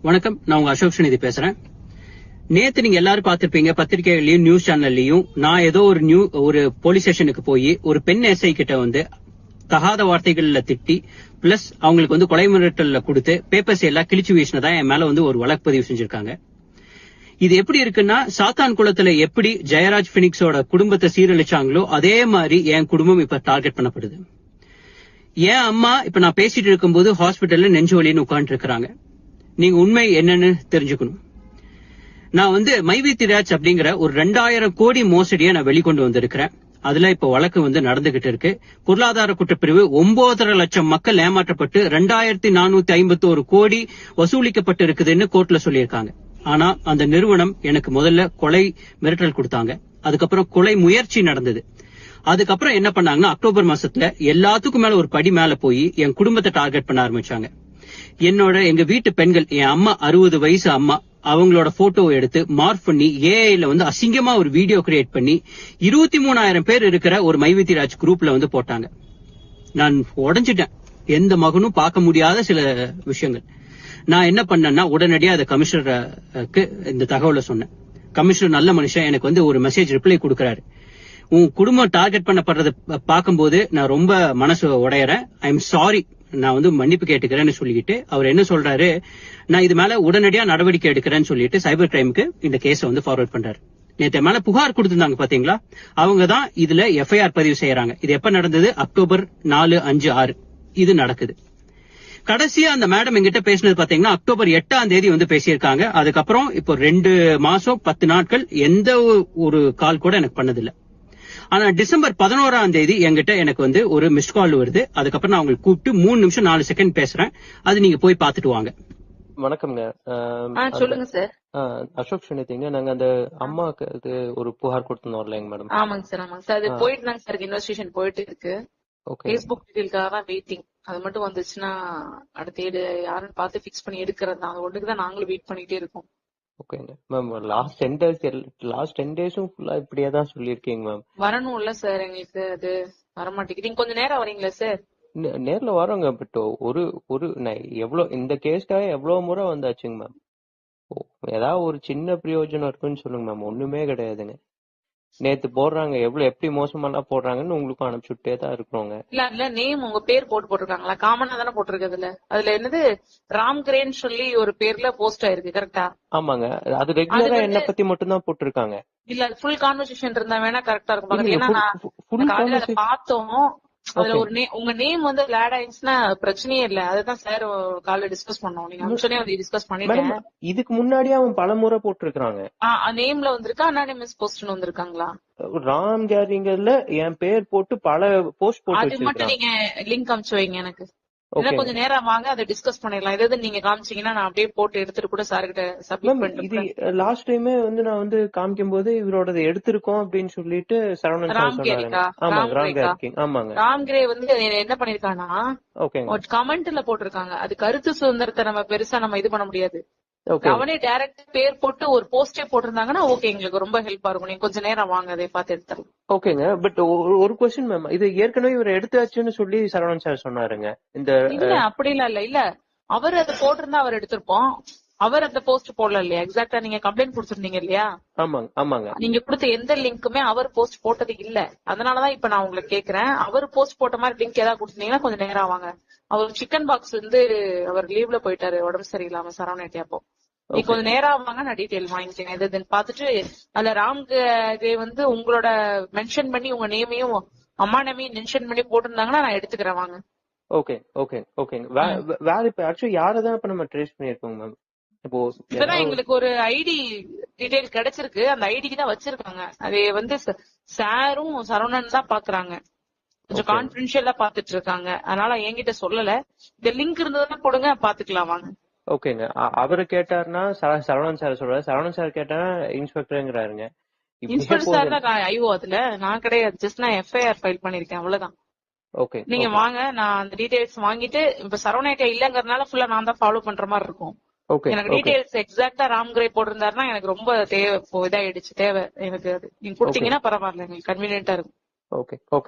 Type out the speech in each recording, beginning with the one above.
வணக்கம், நான் உங்க அசோக் ஸ்ரீநிதி பேசுறேன். நேத்து நீங்க எல்லாரும் பாத்திருப்பீங்க, பத்திரிகைகளையும் நியூஸ் சேனல்லையும், நான் ஏதோ ஒரு போலீஸ் ஸ்டேஷனுக்கு போய் ஒரு பெண் எஸ்ஐ கிட்ட வந்து தகாத வார்த்தைகள்ல திட்டி பிளஸ் அவங்களுக்கு வந்து கொலை மிரட்டல்ல கொடுத்து பேப்பர்ஸ் எல்லாம் கிழிச்சு வீசினதா என் மேல வந்து ஒரு வழக்கு பதிவு செஞ்சிருக்காங்க. இது எப்படி இருக்குன்னா, சாத்தான் குளத்துல எப்படி ஜெயராஜ் பினிக்ஸோட குடும்பத்தை சீரழிச்சாங்களோ அதே மாதிரி என் குடும்பம் இப்ப டார்கெட் பண்ணப்படுது. என் அம்மா இப்ப நான் பேசிட்டு இருக்கும்போது ஹாஸ்பிட்டல்ல நெஞ்சு வலின்னு உட்கார்ந்து இருக்கிறாங்க. நீங்க உண்மை என்னன்னு தெரிஞ்சுக்கணும். நான் வந்து மைவித்திராஜ் அப்படிங்கிற ஒரு 2000 கோடி மோசடியை நான் வெளிக்கொண்டு வந்திருக்கிறேன். அதுல இப்ப வழக்கு வந்து நடந்துகிட்டு இருக்கு. பொருளாதார குற்றப்பிரிவு 9.5 லட்சம் மக்கள் ஏமாற்றப்பட்டு 2451 கோடி வசூலிக்கப்பட்டு இருக்குதுன்னு கோர்ட்ல சொல்லியிருக்காங்க. ஆனா அந்த நிறுவனம் எனக்கு முதல்ல கொலை மிரட்டல் கொடுத்தாங்க. அதுக்கப்புறம் கொலை முயற்சி நடந்தது. அதுக்கப்புறம் என்ன பண்ணாங்கன்னா, அக்டோபர் மாசத்துல எல்லாத்துக்கும் மேல ஒரு படி மேல போய் என் குடும்பத்தை டார்கெட் பண்ண ஆரம்பிச்சாங்க. எங்க வீட்டு பெண்கள், என் அம்மா 60 வயசு அம்மா, அவங்களோட போட்டோ எடுத்து மார்க் பண்ணி ஏஐல வந்து அசிங்கமா ஒரு வீடியோ கிரியேட் பண்ணி 23,000 பேர் இருக்கிற ஒரு மைவித்திராஜ் குரூப்ல வந்து போட்டாங்க. நான் உடைஞ்சிட்டேன். எந்த மகனும் பார்க்க முடியாத சில விஷயங்கள். நான் என்ன பண்ணேன்னா, உடனடியா அதை கமிஷனருக்கு இந்த தகவலை சொன்னேன். கமிஷனர் நல்ல மனுஷன், எனக்கு வந்து ஒரு மெசேஜ் ரிப்ளை கொடுக்கறாரு. உன் குடும்பம் டார்கெட் பண்ணப்படுறத பார்க்கும்போது நான் ரொம்ப மனசு உடையறேன். ஐ எம் சாரி, நான் வந்து மன்னிப்பு கேட்டுக்கிறேன்னு சொல்லிட்டு அவர் என்ன சொல்றாரு, நான் இது மேல உடனடியா நடவடிக்கை எடுக்கிறேன்னு சொல்லிட்டு சைபர் கிரைமுக்கு இந்த கேஸை வந்து ஃபார்வர்ட் பண்றாரு. நேற்று மேல புகார் கொடுத்திருந்தாங்க பாத்தீங்களா, அவங்க தான் இதுல எஃப்ஐஆர் பதிவு செய்யறாங்க. இது எப்ப நடந்தது? அக்டோபர் 4, 5, 6 இது நடக்குது. கடைசியா அந்த மேடம் எங்கிட்ட பேசினது பாத்தீங்கன்னா அக்டோபர் 8ஆம் தேதி வந்து பேசியிருக்காங்க. அதுக்கப்புறம் இப்போ 2 மாசம் 10 நாட்கள் எந்த ஒரு கால் கூட எனக்கு பண்ணதில்லை. ஆனா டிசம்பர் 11ஆம் தேதி என்கிட்ட எனக்கு வந்து ஒரு மிஸ்ட் கால் வருது. அதுக்கப்புறம் நான் உங்களுக்கு கூப்பிட்டு 3 நிமிஷம் 4 செகண்ட் பேசுறேன். அது நீங்க போய் பாத்துட்டு வாங்க. வணக்கம்ங்க. சொல்லுங்க சார். அசோக் ஸ்ரீநிதிங்க. நாங்க அந்த அம்மாக்கு அது ஒரு புகார் கொடுத்திருந்தோம் இல்லைங்க மேடம்? ஆமாங்க சார். அது போயிட்டு தாங்க சார், இன்வெஸ்டிகேஷன் போயிட்டு இருக்கு. Facebook டீடைல்காக தான் வெயிட்டிங். அது மட்டும் வந்துச்சுன்னா அடுத்த யாருன்னு பார்த்து பிக்ஸ் பண்ணி எடுக்கிறது தான். அது ஒண்ணுக்கு தான் நாங்களும் வெயிட் பண்ணிட்டே இருக்கோம். ஓகேங்க மேம். லாஸ்ட் 10 டேஸும் ஃபுல்லா இப்படியே தான் சொல்லிருக்கீங்க மேம். வரணும் இல்ல சார், எங்களுக்கு அது வரமாட்டேங்குது. நீங்க கொஞ்சம் நேரம் வரீங்களா சார்? நேர்ல வரோங்க. பட் எவ்வளவு இந்த கேஸ்க்காக எவ்வளவு முறை வந்தாச்சுங்க மேம். ஏதாவது ஒரு சின்ன பிரயோஜனம் இருக்குன்னு சொல்லுங்க மேம். ஒண்ணுமே கிடையாதுங்க. நேத்து போடுறாங்க, எப்படி மோசமெல்லாம் போடுறாங்கன்னு உங்களுக்கும் அனுப்பிச்சுட்டே தான் இருக்கிறோங்க. இல்ல நேம் உங்க பேர் போட்டிருக்காங்களா? காமனா தானே போட்டிருக்குதுல. அதுல என்னது ராம்கிரேன்னு சொல்லி ஒரு பேர்ல போஸ்ட் ஆயிருக்கு, கரெக்டா? ஆமாங்க. அது ரெகுலரா என்ன பத்தி மட்டும் தான் போட்டிருக்காங்க. இல்ல அது ஃபுல் கான்வர்சேஷன் இருந்தா வேணா கரெக்டா இருக்கும் பாருங்க. ஏன்னா பார்த்தோம், அதுல ஒரு உங்க நேம் வந்து ஆட் ஆயிடுச்சுன்னா பிரச்சனையே இல்ல. அதுதான் சார் காலைல டிஸ்கஸ் பண்ணோம். நீங்க அம்சனே வந்து டிஸ்கஸ் பண்ணிட்டேன். இதுக்கு முன்னாடியே அவன் பல முறை போட்டிருக்காங்க. நேம்ல வந்திருக்கா, அனானிமஸ் போஸ்ட்னு வந்திருக்காங்களா? ராம் கேரிங்கர்ல என் பேர் போட்டு பல போஸ்ட் போட்டு அது மட்டும் நீங்க லிங்க் அனுப்பிச்சு வைங்க எனக்கு. கொஞ்சம் நேரம் வாங்க, அதை டிஸ்கஸ் பண்ணிடலாம். எதாவது நீங்க காமிச்சீங்கன்னா நான் அப்படியே போட்டு எடுத்துட்டு கூட சார் கிட்ட சப்மிட் பண்ணிட்டேன். இது லாஸ்ட் டைமே வந்து நான் வந்து காமிக்கும் போது இவரோட எடுத்திருக்கோம் அப்படின்னு சொல்லிட்டு சரவணன் சார் சொன்னாங்க. ஆமாங்க, ராம்கிரே வந்து என்ன பண்ணிருக்கானா, கமெண்ட்ல போட்டிருக்காங்க. அது கருத்து சுதந்திரத்தை நம்ம பெருசா நம்ம இது பண்ண முடியாது. அவனே டைரக்ட் பேர் போட்டு ஒரு போஸ்டே போட்டிருந்தாங்கன்னா ஓகே, எங்களுக்கு ரொம்ப ஹெல்ப்பா இருக்கும். நீங்க கொஞ்சம் நேரம் வாங்க, அதை பார்த்து எடுத்துடலாம். ஓகேங்க. பட் ஒரு கொஸ்டின் மேம், இது ஏற்கனவே இவர் எடுத்தாச்சுன்னு சொல்லி சரவணன் சார் சொன்னாருங்க. இல்ல அப்படிலாம் இல்ல அவர் அதை போட்டிருந்தா அவர் எடுத்திருப்போம். அவர் அந்த போஸ்ட் போடல இல்லையா? எக்ஸாக்டா நீங்க கம்ப்ளைண்ட் கொடுத்திருந்தீங்க இல்லையா? ஆமாங்க. நீங்க கொடுத்த எந்த லிங்க்குமே அவர் போஸ்ட் போட்டது இல்ல. அதனாலதான் இப்ப நான் உங்களுக்கு கேக்குறேன், அவர் போஸ்ட் போட்ட மாதிரி லிங்க் ஏதாவது கொடுத்திருந்தீங்கன்னா கொஞ்சம் நேரம் வாங்க. அவர் சிக்கன் பாக்ஸ் வந்து அவர் லீவ்ல போயிட்டாரு, உடம்பு சரியில்லாம சரவணன். அப்போ நீ கொஞ்சம் நேரம் வாங்க, நான் டீடைல் வாங்கிட்டேன். எதுன்னு பாத்துட்டு அதுல ராம்கே வந்து உங்களோட மென்ஷன் பண்ணி உங்க நேமையும் அம்மா நேமையும் மென்ஷன் பண்ணி போட்டிருந்தாங்கன்னா நான் எடுத்துக்கிறேன், வாங்க. ஓகே. வேற இப்ப ஆக்சுவலி யாரதான் இப்ப நம்ம ட்ரேஸ் பண்ணிருக்கோங்க மேம்? இப்பதான் எங்களுக்கு ஒரு ஐடி டீடைல் கிடைச்சிருக்கு. அந்த ஐடிக்கு தான் வச்சிருக்காங்க. அது வந்து சாரும் சரவணன் தான் பாக்குறாங்க. கொஞ்சம் கான்பிடென்ஷியலா பாத்துட்டு இருக்காங்க. அதனால என்கிட்ட சொல்லல. இந்த லிங்க் இருந்ததுன்னா கொடுங்க, பாத்துக்கலாம், வாங்க. ஓகேங்க. அவரு கேட்டாருன்னா சரவணன் சார் சொல்றாரு, சரவணன் சார் கேட்டா இன்ஸ்பெக்டர்ங்கிறாருங்க. இன்ஸ்பெக்டர் சார் தான் ஐயோ, அதுல நான் கிடையாது. ஜஸ்ட் நான் எஃப்ஐஆர் ஃபைல் பண்ணிருக்கேன், அவ்வளவுதான். ஓகே, நீங்க வாங்க, நான் அந்த டீடைல்ஸ் வாங்கிட்டு, இப்ப சரவணன் இல்லங்கறதுனால ஃபுல்லா நான் தான் ஃபாலோ பண்ற மாதிரி இருக்கும். எனக்கு டீடைல்ஸ் எக்ஸாக்டா ராம்கிரே போட்டிருந்தாருன்னா எனக்கு ரொம்ப தேவை, இதாயிடுச்சு தேவை எனக்கு. அது நீங்க கொடுத்தீங்கன்னா பரவாயில்ல, எனக்கு கன்வீனியன்ட்டா இருக்கும். ஓகே.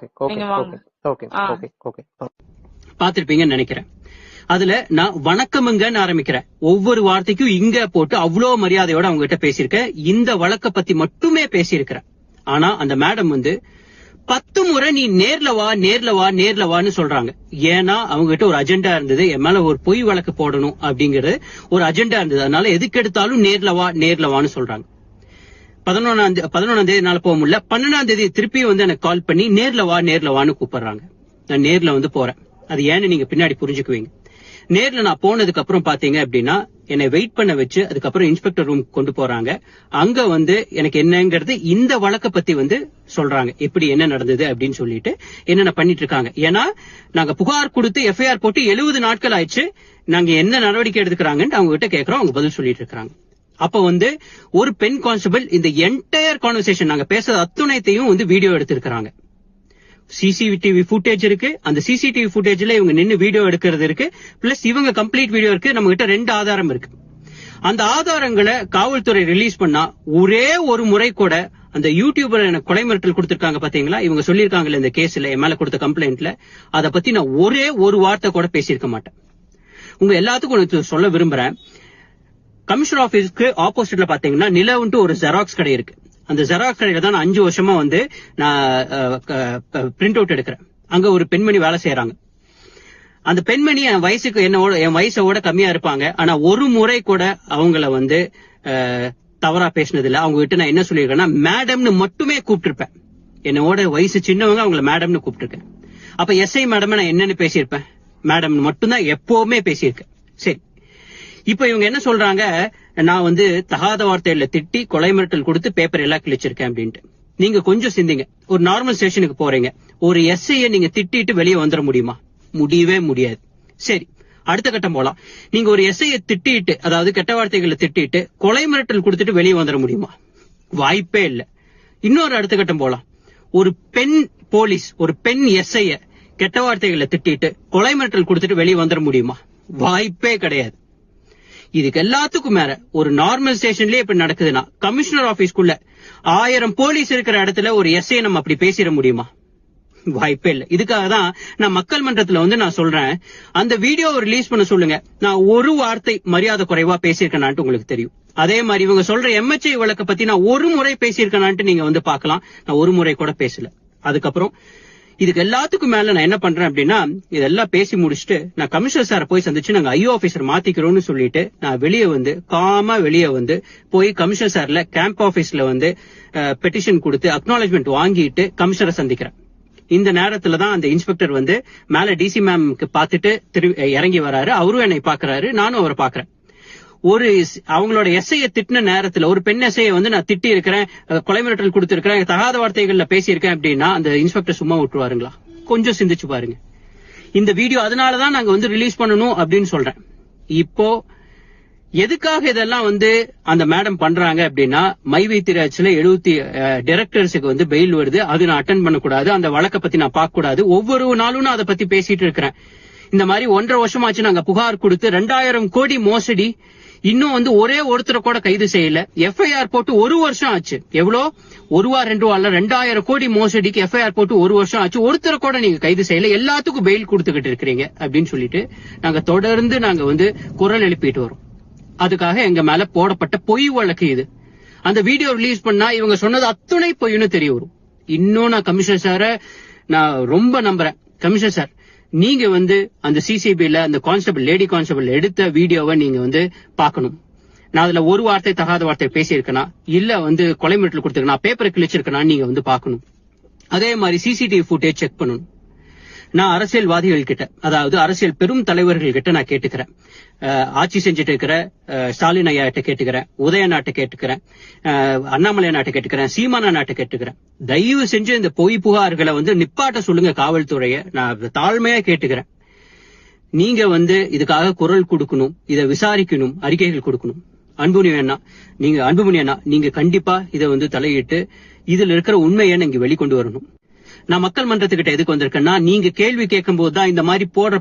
நீங்க வாங்க. ஓகே. பாத்திருப்பீங்கன்னு நினைக்கிறேன். அதுல நான் வணக்கமுங்கன்னு ஆரம்பிக்கிறேன். ஒவ்வொரு வார்த்தைக்கும் இங்க போட்டு அவ்வளோ மரியாதையோட அவங்க கிட்ட பேசியிருக்கேன். இந்த வழக்க பத்தி மட்டுமே பேசியிருக்கிறேன். ஆனா அந்த மேடம் வந்து 10 முறை நீ நேர்ல வான்னு சொல்றாங்க. ஏன்னா அவங்க கிட்ட ஒரு அஜெண்டா இருந்தது, என் மேல ஒரு பொய் வழக்கு போடணும் அப்படிங்கறது ஒரு அஜெண்டா இருந்தது. அதனால எதுக்கு எடுத்தாலும் நேர்ல வான்னு சொல்றாங்க. 11ஆம் தேதி என்னால போக முடியல. 12ஆம் தேதி திருப்பி வந்து எனக்கு கால் பண்ணி நேர்ல வான்னு கூப்பிடுறாங்க. நான் நேர்ல வந்து போறேன். அது ஏன்னு நீங்க பின்னாடி புரிஞ்சுக்குவீங்க. நேர்ல நான் போனதுக்கு அப்புறம் பாத்தீங்க அப்படின்னா என்னை வெயிட் பண்ண வச்சு அதுக்கப்புறம் இன்ஸ்பெக்டர் ரூம் கொண்டு போறாங்க. அங்க வந்து எனக்கு என்னங்கிறது இந்த வழக்க பத்தி வந்து சொல்றாங்க, எப்படி என்ன நடந்தது அப்படின்னு சொல்லிட்டு என்னென்ன பண்ணிட்டு இருக்காங்க. ஏன்னா நாங்க புகார் கொடுத்து எஃப்ஐஆர் போட்டு 70 நாட்கள் ஆயிடுச்சு, நாங்க என்ன நடவடிக்கை எடுத்துக்கிறாங்கன்னு அவங்க கிட்ட கேட்கிறோம். அவங்க பதில் சொல்லிட்டு இருக்காங்க. அப்ப வந்து ஒரு பெண் கான்ஸ்டபிள் இந்த என்டையர் கான்வர்சேஷன் நாங்க பேசுறது அத்துணையத்தையும் வந்து வீடியோ எடுத்திருக்கிறாங்க. சிசிடிவி ஃபுட்டேஜ் இருக்கு. அந்த சிசிடிவி ஃபுட்டேஜ்ல இவங்க நின்னு வீடியோ எடுக்கிறது இருக்கு. பிளஸ் இவங்க கம்ப்ளீட் வீடியோ இருக்கு. நம்ம கிட்ட 2 ஆதாரம் இருக்கு. அந்த ஆதாரங்களை காவல்துறை ரிலீஸ் பண்ணா ஒரே ஒரு முறை கூட அந்த யூடியூபர் எனக்கு கொலை மிரட்டல் கொடுத்திருக்காங்க பாத்தீங்களா, இவங்க சொல்லியிருக்காங்கல்ல இந்த கேஸ்ல என் மேல கொடுத்த கம்ப்ளைண்ட்ல, அதை பத்தி நான் ஒரே ஒரு வார்த்தை கூட பேசியிருக்க மாட்டேன். உங்க எல்லாத்துக்கும் சொல்ல விரும்புறேன். கமிஷனர் ஆபீஸ்க்கு ஆப்போசிட்ல பாத்தீங்கன்னா நிலவுன்ட்டு ஒரு ஜெராக்ஸ் கடை இருக்கு. அந்த ஜெராக்ஸ் கடையில தான் நான் 5 வருஷமா வந்து நான் பிரிண்ட் அவுட் எடுக்கிறேன். அங்க ஒரு பெண்மணி வேலை செய்யறாங்க. அந்த பெண்மணி என் வயசோட கம்மியா இருப்பாங்க. ஆனா ஒரு முறை கூட அவங்கள வந்து தவறா பேசினது இல்ல. அவங்க கிட்ட நான் என்ன சொல்லியிருக்கேன்னா மேடம்னு மட்டுமே கூப்பிட்டுருப்பேன். என்னோட வயசு சின்னவங்க, அவங்கள மேடம்னு கூப்பிட்டுருக்கேன். அப்ப எஸ்ஐ மேடம் நான் என்னன்னு பேசியிருப்பேன், மேடம் மட்டும்தான் எப்பவுமே பேசியிருக்கேன். சரி, இப்ப இவங்க என்ன சொல்றாங்க, நான் வந்து தகாத வார்த்தையில திட்டி கொலை மிரட்டல் கொடுத்து பேப்பர் எல்லாம் கிழிச்சிருக்கேன் அப்படின்ட்டு. நீங்க கொஞ்சம் சிந்திங்க. ஒரு நார்மல் ஸ்டேஷனுக்கு போறீங்க, ஒரு எஸ்ஐய நீங்க திட்டிட்டு வெளியே வந்துட முடியுமா? முடியவே முடியாது. சரி, அடுத்த கட்டம் போலாம். நீங்க ஒரு எஸ்ஐய திட்டிட்டு, அதாவது கெட்ட வார்த்தைகளை திட்டிட்டு கொலை மிரட்டல் கொடுத்துட்டு வெளியே வந்துட முடியுமா? வாய்ப்பே இல்ல. இன்னொரு அடுத்த கட்டம் போலாம். ஒரு பெண் போலீஸ், ஒரு பெண் எஸ்ஐய கெட்ட வார்த்தைகளை திட்டிட்டு கொலை மிரட்டல் கொடுத்துட்டு வெளியே வந்துட முடியுமா? வாய்ப்பே கிடையாது. இதுக்கு எல்லாத்துக்கும் மேல ஒரு நார்மல் ஸ்டேஷன்லயே இப்ப நடக்குதுன்னா கமிஷனர் ஆபீஸ்க்குள்ள 1000 போலீஸ் இருக்கிற இடத்துல ஒரு எஸ்ஐ நம்ம அப்படி பேசிட முடியுமா? வாய்ப்பே இல்ல. இதுக்காக தான் நான் மக்கள் மன்றத்துல வந்து நான் சொல்றேன், அந்த வீடியோவை ரிலீஸ் பண்ண சொல்லுங்க. நான் ஒரு வார்த்தை மரியாதை குறைவா பேசியிருக்கேனான்ட்டு உங்களுக்கு தெரியும். அதே மாதிரி இவங்க சொல்ற எம்எச்ஐ வழக்க பத்தி நான் ஒரு முறை பேசியிருக்கேனான்ட்டு நீங்க வந்து பாக்கலாம். நான் ஒரு முறை கூட பேசல. அதுக்கப்புறம் இதுக்கு எல்லாத்துக்கும் மேல நான் என்ன பண்றேன் அப்படின்னா, இதெல்லாம் பேசி முடிச்சுட்டு நான் கமிஷனர் சாரை போய் சந்திச்சு நாங்க ஐஓ ஆபீசர் மாத்திக்கிறோம்னு சொல்லிட்டு நான் வெளியே வந்து போய் கமிஷனர் சார்ல கேம்ப் ஆபீஸ்ல வந்து பெட்டிஷன் கொடுத்து அக்னாலஜ்மெண்ட் வாங்கிட்டு கமிஷனரை சந்திக்கிறேன். இந்த நேரத்துல தான் அந்த இன்ஸ்பெக்டர் வந்து மேல டிசி மேம்க்கு பார்த்துட்டு இறங்கி வராரு. அவரும் என்னை பாக்குறாரு, நானும் அவரை பாக்குறேன். ஒரு அவங்களோட எஸ்ஐய திட்டின நேரத்துல ஒரு பெண் எஸ்ஐய வந்து நான் திட்டி இருக்கிறேன், கொலை மிரட்டல் கொடுத்திருக்கிறேன், தகாத வார்த்தைகள்ல பேசியிருக்கேன் அப்படின்னா அந்த இன்ஸ்பெக்டர் சும்மா விட்டுருவாருங்களா? கொஞ்சம் சிந்திச்சு பாருங்க. இந்த வீடியோ அதனாலதான் நாங்க வந்து ரிலீஸ் பண்ணணும் அப்படின்னு சொல்றேன். இப்போ எதுக்காக இதெல்லாம் வந்து அந்த மேடம் பண்றாங்க அப்படின்னா, மைவி திராட்சியில 70 டைரக்டர்ஸுக்கு வந்து பெயில் வருது. அது நான் அட்டென்ட் பண்ணக்கூடாது, அந்த வழக்க பத்தி நான் பார்க்க கூடாது. ஒவ்வொரு நாளும் நான் அதை பத்தி பேசிட்டு இருக்கிறேன். இந்த மாதிரி 1.5 வருஷமாச்சு நாங்க புகார் கொடுத்து 2000 கோடி மோசடி, இன்னும் வந்து ஒரே ஒருத்தரை கூட கைது செய்யல. எஃப்ஐஆர் போட்டு 1 வருஷம் ஆச்சு. எவ்வளோ? 1 ரூபா 2 ரூபா இல்ல, 2000 கோடி மோசடிக்கு எஃப்ஐஆர் போட்டு 1 வருஷம் ஆச்சு. ஒருத்தரை கூட நீங்க கைது செய்யல, எல்லாத்துக்கும் பெயில் கொடுத்துக்கிட்டு இருக்கிறீங்க அப்படின்னு சொல்லிட்டு நாங்க தொடர்ந்து நாங்க வந்து குரல் எழுப்பிட்டு வரோம். அதுக்காக எங்க மேல போடப்பட்ட பொய் வழக்கு இது. அந்த வீடியோ ரிலீஸ் பண்ணா இவங்க சொன்னது அத்துணை பொய்னு தெரிய வரும். இன்னும் நான் கமிஷனர் சார நான் ரொம்ப நம்புறேன். கமிஷனர் சார், நீங்க வந்து அந்த சிசிபில அந்த கான்ஸ்டபிள், லேடி கான்ஸ்டபிள் எடுத்த வீடியோவை நீங்க வந்து பாக்கணும். நான் அதுல ஒரு வார்த்தை தகாத வார்த்தை பேசியிருக்கேனா, இல்ல வந்து கொலை மிரட்டல் கொடுத்திருக்கேனா, பேப்பரை கிழிச்சிருக்கேனா நீங்க வந்து பாக்கணும். அதே மாதிரி சிசிடிவி ஃபுட்டேஜ் செக் பண்ணணும். நான் அரசியல்வாதிகள் கிட்ட, அதாவது அரசியல் பெரும் தலைவர்கள் கிட்ட நான் கேட்டுக்கிறேன். ஆட்சி செஞ்சுட்டு இருக்கிற ஸ்டாலின் ஐயா கிட்ட கேட்டுக்கிறேன், உதயநாட்டை கேட்டுக்கிறேன், அண்ணாமலை நாட்டை கேட்டுக்கிறேன், சீமானா நாட்டை கேட்டுக்கிறேன். தயவு செஞ்சு இந்த பொய் புகார்களை வந்து நிப்பாட்ட சொல்லுங்க காவல்துறைய. நான் தாழ்மையா கேட்டுக்கிறேன். நீங்க வந்து இதுக்காக குரல் கொடுக்கணும், இதை விசாரிக்கணும், அறிக்கைகள் கொடுக்கணும். அன்புமணி அண்ணா, நீங்க கண்டிப்பா இதை வந்து தலையிட்டு இதுல இருக்கிற உண்மையை நீங்க வெளிக்கொண்டு வரணும். நான் மக்கள் மன்றத்துக்கிட்ட எதுக்கு வந்திருக்கேன்னா, நீங்க கேள்வி கேட்கும் போதுதான் இந்த மாதிரி போடுற